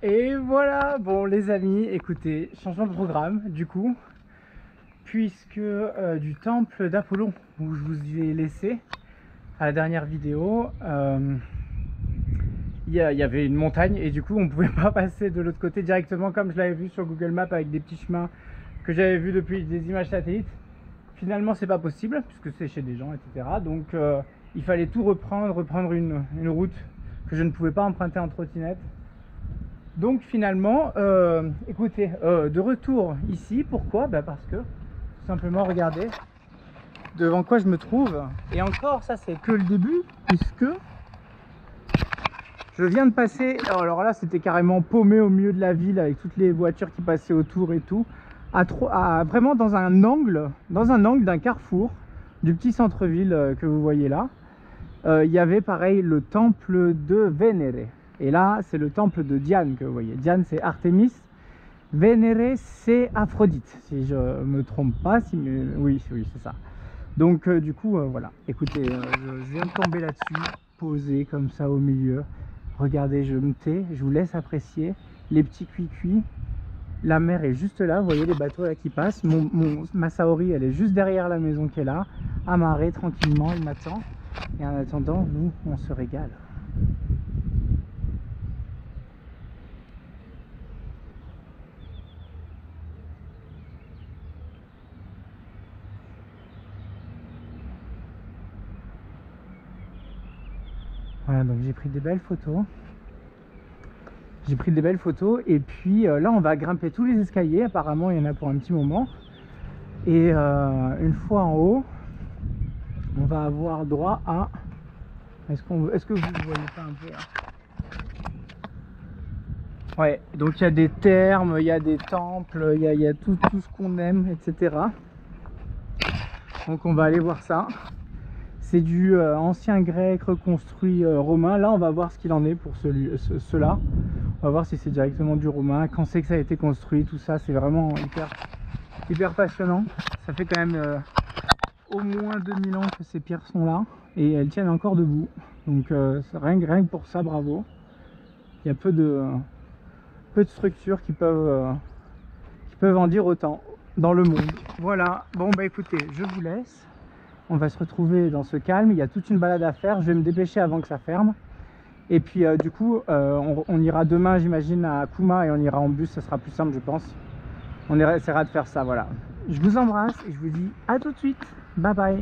Et voilà, bon les amis, écoutez, changement de programme du coup, puisque du temple d'Apollon où je vous ai laissé à la dernière vidéo, il y avait une montagne et du coup on pouvait pas passer de l'autre côté directement comme je l'avais vu sur Google Maps avec des petits chemins que j'avais vu depuis des images satellites. Finalement c'est pas possible puisque c'est chez des gens, etc. Donc il fallait tout reprendre une route que je ne pouvais pas emprunter en trottinette. Donc finalement, écoutez, de retour ici, pourquoi? Parce que, tout simplement, regardez devant quoi je me trouve. Et encore, ça c'est que le début, puisque je viens de passer, alors là c'était carrément paumé au milieu de la ville avec toutes les voitures qui passaient autour et tout, vraiment dans un angle d'un carrefour du petit centre-ville que vous voyez là. Il y avait pareil le temple de Vénéré. Et là, c'est le temple de Diane que vous voyez. Diane, c'est Artémis. Vénéré, c'est Aphrodite, si je me trompe pas. Oui, c'est ça. Donc, du coup, voilà. Écoutez, je viens de tomber là-dessus, posé comme ça au milieu. Regardez, je me tais, je vous laisse apprécier les petits cuits-cuits. La mer est juste là, vous voyez les bateaux là qui passent. Ma Saori, elle est juste derrière la maison qui est là, amarrée tranquillement, il m'attend. Et en attendant, nous, on se régale. Voilà, donc j'ai pris des belles photos. Et puis là, on va grimper tous les escaliers. Apparemment, il y en a pour un petit moment. Et une fois en haut, on va avoir droit à... Est-ce que vous ne voyez pas un peu là? Ouais, donc il y a des thermes, il y a des temples, il y a tout ce qu'on aime, etc. Donc on va aller voir ça. C'est du ancien grec reconstruit romain. Là, on va voir ce qu'il en est pour cela. On va voir si c'est directement du romain, quand c'est que ça a été construit, tout ça. C'est vraiment hyper passionnant. Ça fait quand même au moins 2000 ans que ces pierres sont là. Et elles tiennent encore debout. Donc rien que pour ça, bravo. Il y a peu de structures qui peuvent en dire autant dans le monde. Voilà, bon bah écoutez, je vous laisse. On va se retrouver dans ce calme, il y a toute une balade à faire, je vais me dépêcher avant que ça ferme. Et puis du coup, on ira demain, j'imagine, à Kuma et on ira en bus, ça sera plus simple, je pense. On essaiera de faire ça, voilà. Je vous embrasse et je vous dis à tout de suite. Bye bye.